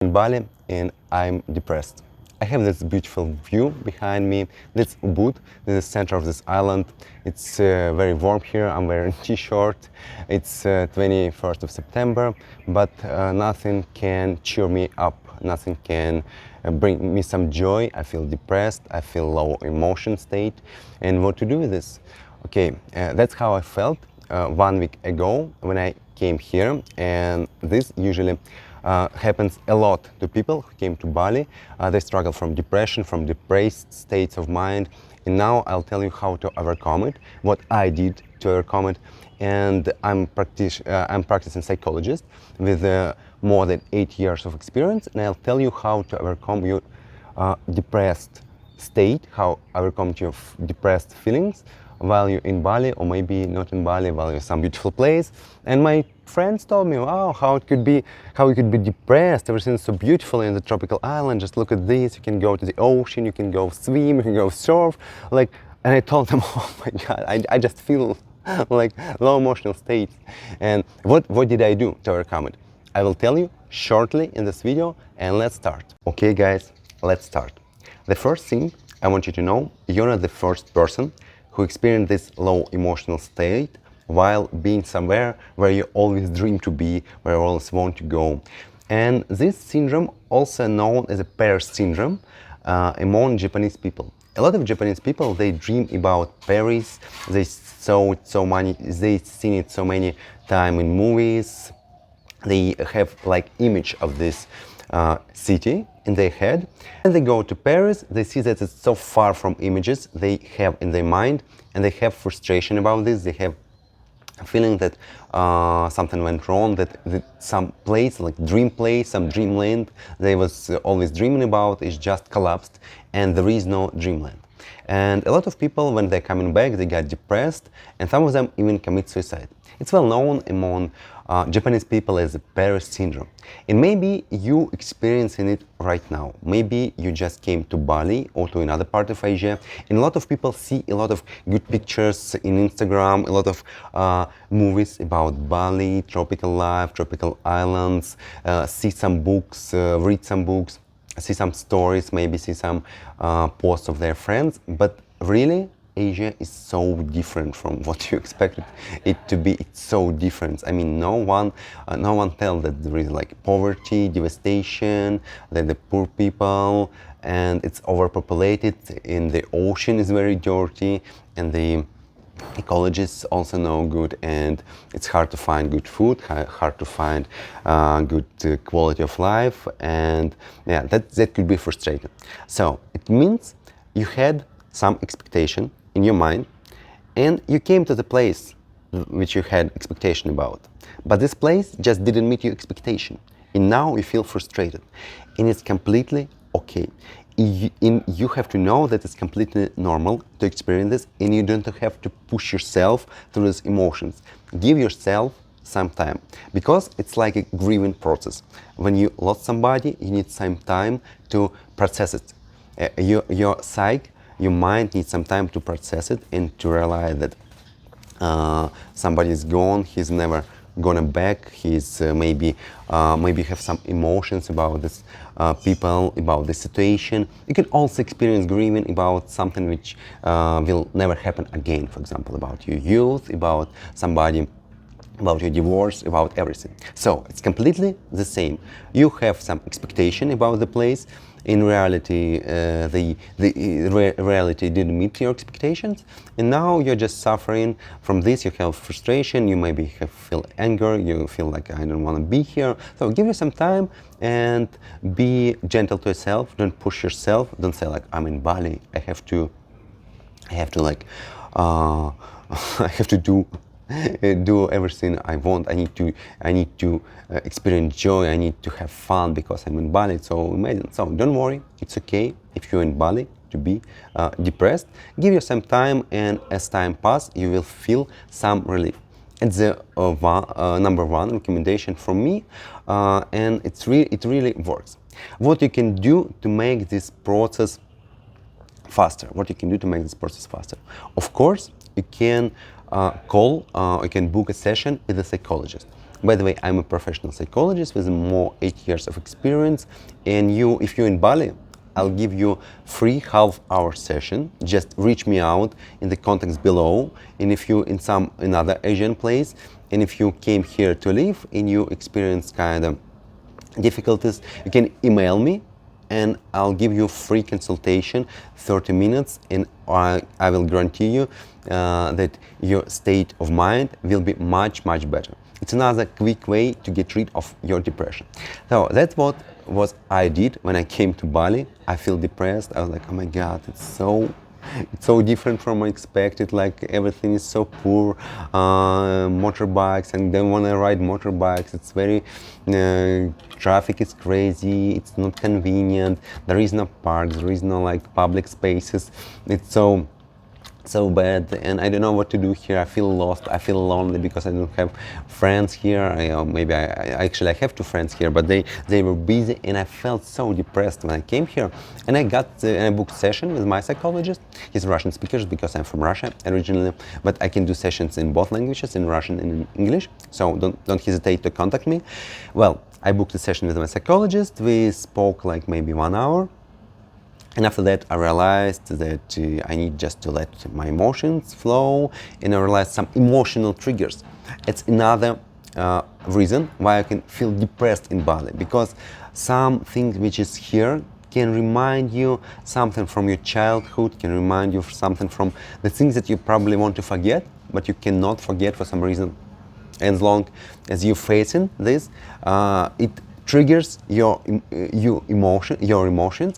In Bali and I'm depressed. I have this beautiful view behind me. That's Ubud, this is the center of this island. It's very warm here. I'm wearing a t-shirt. It's 21st of September, but nothing can cheer me up. Nothing can bring me some joy. I feel depressed. I feel low emotion state. And what to do with this? Okay, that's how I felt 1 week ago when I came here, and this usually happens a lot to people who came to Bali. They struggle from depression, from depressed states of mind, and now I'll tell you how to overcome it, what I did to overcome it. And I'm practicing psychologist with more than 8 years of experience, and I'll tell you how to overcome your depressed state, how overcome your depressed feelings while you're in Bali, or maybe not in Bali, while you're in some beautiful place. And my friends told me, wow, how you could be depressed. Everything's so beautiful in the tropical island. Just look at this. You can go to the ocean, you can go swim, you can go surf. And I told them, oh my God, I just feel like low emotional states. And what did I do to overcome it? I will tell you shortly in this video, and let's start. Okay, guys, let's start. The first thing I want you to know, you're not the first person who experienced this low emotional state while being somewhere where you always dream to be, where you always want to go. And this syndrome, also known as a Paris syndrome, among Japanese people. A lot of Japanese people, they dream about Paris. They saw it they've seen it so many times in movies. They have like image of this city in their head, and they go to Paris. They see that it's so far from images they have in their mind, and they have frustration about this. They have a feeling that something went wrong, that some place, like dream place, some dreamland they was always dreaming about is just collapsed, and there is no dreamland. And a lot of people, when they're coming back, they get depressed, and some of them even commit suicide. It's well known among Japanese people as the Paris syndrome. And maybe you experiencing it right now. Maybe you just came to Bali or to another part of Asia, and a lot of people see a lot of good pictures in Instagram, a lot of movies about Bali, tropical life, tropical islands, see some books, read some books, see some stories, maybe see some posts of their friends, but really Asia is so different from what you expected it to be. It's so different. I mean, no one tells that there is like poverty, devastation, that the poor people, and it's overpopulated, and the ocean is very dirty, and the ecology is also no good, and it's hard to find good food, hard to find good quality of life, and yeah, that could be frustrating. So it means you had some expectation in your mind, and you came to the place which you had expectation about, but this place just didn't meet your expectation, and now you feel frustrated, and it's completely okay. You have to know that it's completely normal to experience this, and you don't have to push yourself through these emotions. Give yourself some time, because it's like a grieving process. When you lost somebody, you need some time to process it. Your psyche, your mind needs some time to process it and to realize that somebody is gone, he's never gonna back, he's maybe have some emotions about this people, about the situation. You can also experience grieving about something which will never happen again, for example, about your youth, about somebody, about your divorce, about everything. So it's completely the same. You have some expectation about the place. In reality, the reality didn't meet your expectations, and now you're just suffering from this. You have frustration, you maybe feel anger, you feel like I don't want to be here. So give you some time and be gentle to yourself. Don't push yourself. Don't say like, I'm in Bali, I have to like I have to do everything I want. I need to experience joy. I need to have fun because I'm in Bali. So imagine. So don't worry. It's okay if you're in Bali to be depressed. Give you some time, and as time passes, you will feel some relief. It's the number one recommendation from me, and it really works. What you can do to make this process faster? Of course, you can you can book a session with a psychologist. By the way, I'm a professional psychologist with more 8 years of experience, and if you're in Bali, I'll give you free half-hour session. Just reach me out in the contacts below. And if you're in some another Asian place, and if you came here to live and you experience kind of difficulties, you can email me and I'll give you free consultation, 30 minutes, and I will guarantee you that your state of mind will be much, much better. It's another quick way to get rid of your depression. So that's what I did when I came to Bali. I feel depressed. I was like, oh my God, it's so different from expected. Like everything is so poor. Motorbikes, and then when I ride motorbikes, it's very traffic is crazy. It's not convenient. There is no parks. There is no like public spaces. It's so bad, and I don't know what to do here. I feel lost. I feel lonely because I don't have friends here. Maybe I actually have 2 friends here, but they were busy, and I felt so depressed when I came here. And I booked session with my psychologist. He's a Russian speaker because I'm from Russia originally, but I can do sessions in both languages, in Russian and in English. So don't hesitate to contact me. Well, I booked a session with my psychologist. We spoke like maybe 1 hour. And after that, I realized that I need just to let my emotions flow, and I realized some emotional triggers. It's another reason why I can feel depressed in Bali, because something which is here can remind you something from your childhood, can remind you something from the things that you probably want to forget, but you cannot forget for some reason. As long as you're facing this, it triggers your emotions.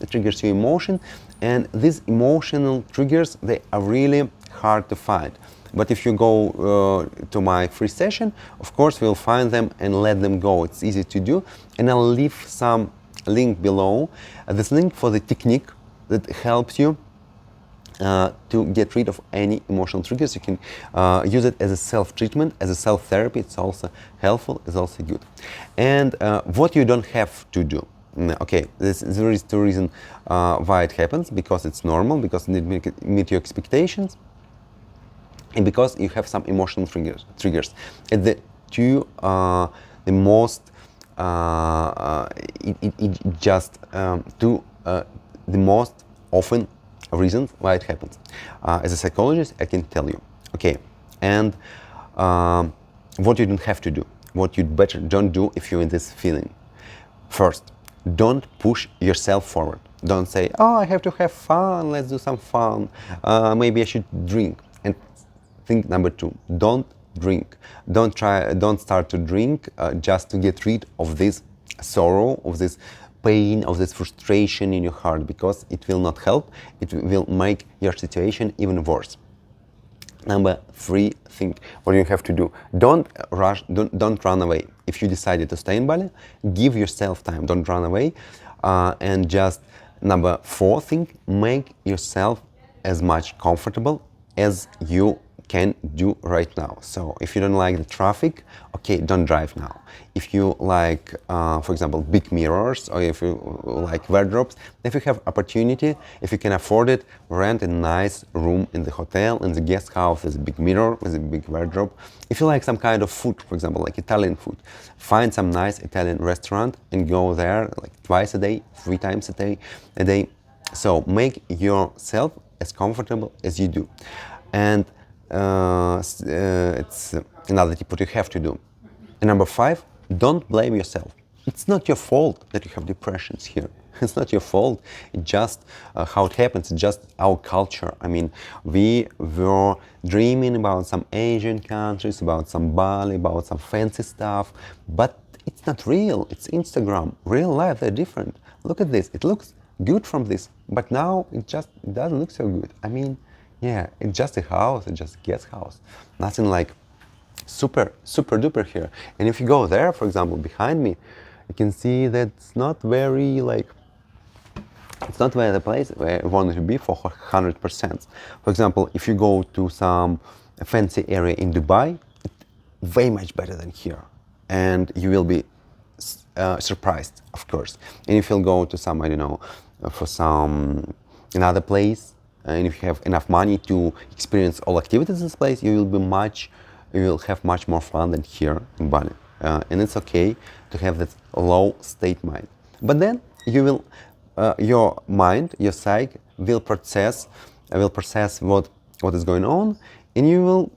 It triggers your emotion, and these emotional triggers, they are really hard to find. But if you go to my free session, of course we'll find them and let them go. It's easy to do, and I'll leave some link below. This link for the technique that helps you to get rid of any emotional triggers. You can use it as a self-treatment, as a self-therapy. It's also helpful, it's also good. And what you don't have to do. Okay, there is 2 reasons why it happens: because it's normal, because it meet your expectations, and because you have some emotional triggers. And the most often reasons why it happens. As a psychologist, I can tell you. Okay, and what you don't have to do, what you better don't do if you're in this feeling. First, don't push yourself forward. Don't say, oh, I have to have fun, let's do some fun, maybe I should drink. And thing number 2, don't drink. Don't start to drink just to get rid of this sorrow, of this pain, of this frustration in your heart, because it will not help. It will make your situation even worse. Number 3 thing, what you have to do: don't rush, don't run away. If you decided to stay in Bali, give yourself time, don't run away. And just number 4 thing, make yourself as much comfortable as you can do right now. So if you don't like the traffic, okay, don't drive now. If you like, for example, big mirrors, or if you like wardrobes, if you have opportunity, if you can afford it, rent a nice room in the hotel, in the guest house with a big mirror, with a big wardrobe. If you like some kind of food, for example, like Italian food, find some nice Italian restaurant and go there like twice a day, 3 times a day. So make yourself as comfortable as you do. And it's another tip what you have to do. And number 5, don't blame yourself. It's not your fault that you have depressions here. It's not your fault. It's just how it happens. It's just our culture. I mean, we were dreaming about some Asian countries, about some Bali, about some fancy stuff, but it's not real. It's Instagram. Real life, they're different. Look at this. It looks good from this, but now it doesn't look so good. I mean, yeah, it's just a house, it's just a guest house. Nothing like super duper here. And if you go there, for example, behind me, you can see that it's not very it's not where the place where I wanted to be for 100%. For example, if you go to some fancy area in Dubai, it's way much better than here. And you will be surprised, of course. And if you'll go to some, I don't know, for some another place, and if you have enough money to experience all activities in this place, you will have much more fun than here in Bali. and it's okay to have that low state mind. But then you will, your mind, your psyche will process what is going on, and you will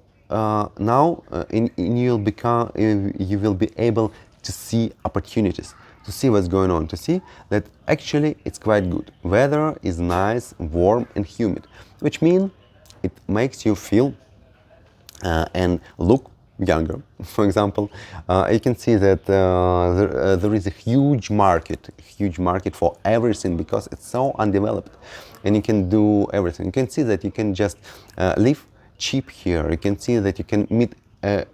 you will be able to see opportunities, to see what's going on, to see that actually it's quite good. Weather is nice, warm and humid, which means it makes you feel and look younger. For example, you can see that there is a huge market for everything because it's so undeveloped, and you can do everything. You can see that you can just live cheap here. You can see that you can meet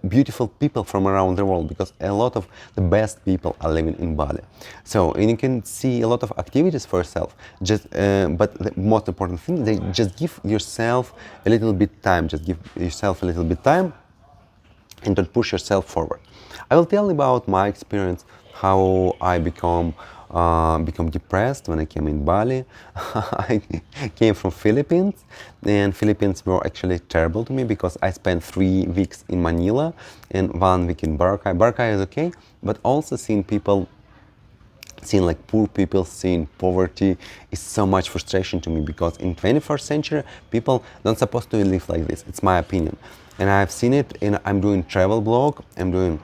beautiful people from around the world because a lot of the best people are living in Bali. So, and you can see a lot of activities for yourself. But the most important thing, they just give yourself a little bit time. Just give yourself a little bit time and don't push yourself forward. I will tell about my experience, how I become depressed when I came in Bali. I came from Philippines, and Philippines were actually terrible to me because I spent 3 weeks in Manila and 1 week in Boracay. Boracay is okay, but also seeing like poor people, seeing poverty is so much frustration to me because in 21st century people don't supposed to live like this. It's my opinion, and I've seen it. And I'm doing travel blog. I'm doing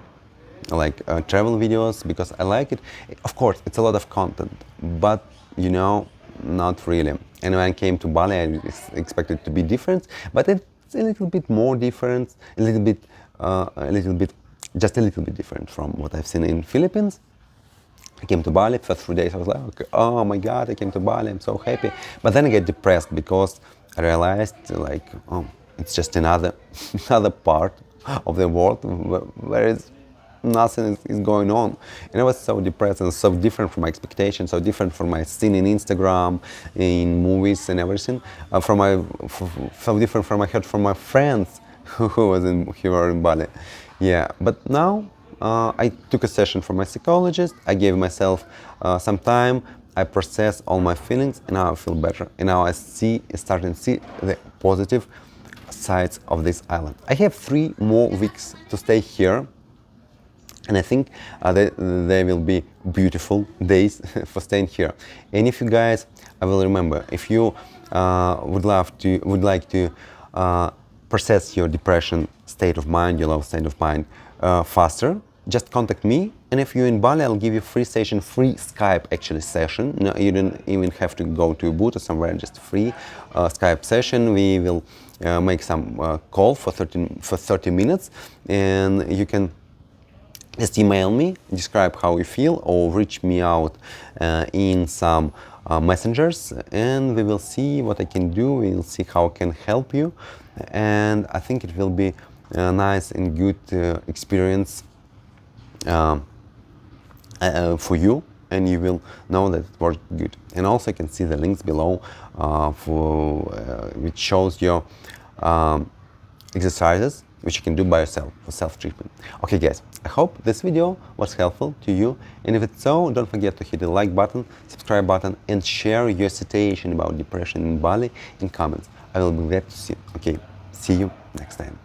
like travel videos because I like it. Of course, it's a lot of content, but you know, not really. And when I came to Bali, I expected it to be different, but it's a little bit more different, just a little bit different from what I've seen in Philippines. I came to Bali, first 3 days I was like, okay, oh my God, I came to Bali, I'm so happy. But then I get depressed because I realized like, oh, it's just another part of the world where nothing is going on. And I was so depressed and so different from my expectations, so different from my scene in Instagram, in movies and everything. So different from I heard from my friends who were in Bali. Yeah, but now I took a session from my psychologist. I gave myself some time. I processed all my feelings, and now I feel better. And now I starting to see the positive sides of this island. I have 3 more weeks to stay here, and I think they will be beautiful days for staying here. And if you guys, I will remember, if you would like to process your depression state of mind, your low state of mind faster, just contact me. And if you're in Bali, I'll give you free Skype actually session. No, you don't even have to go to a booth or somewhere, just free Skype session. We will make some call for 30 minutes, and you can just email me, describe how you feel, or reach me out in some messengers, and we will see what I can do. We will see how I can help you, and I think it will be a nice and good experience for you, and you will know that it worked good. And also you can see the links below which shows your exercises which you can do by yourself for self-treatment. Okay guys, I hope this video was helpful to you, and if it's so, don't forget to hit the like button, subscribe button, and share your situation about depression in Bali in comments. I will be glad to see you. Okay, see you next time.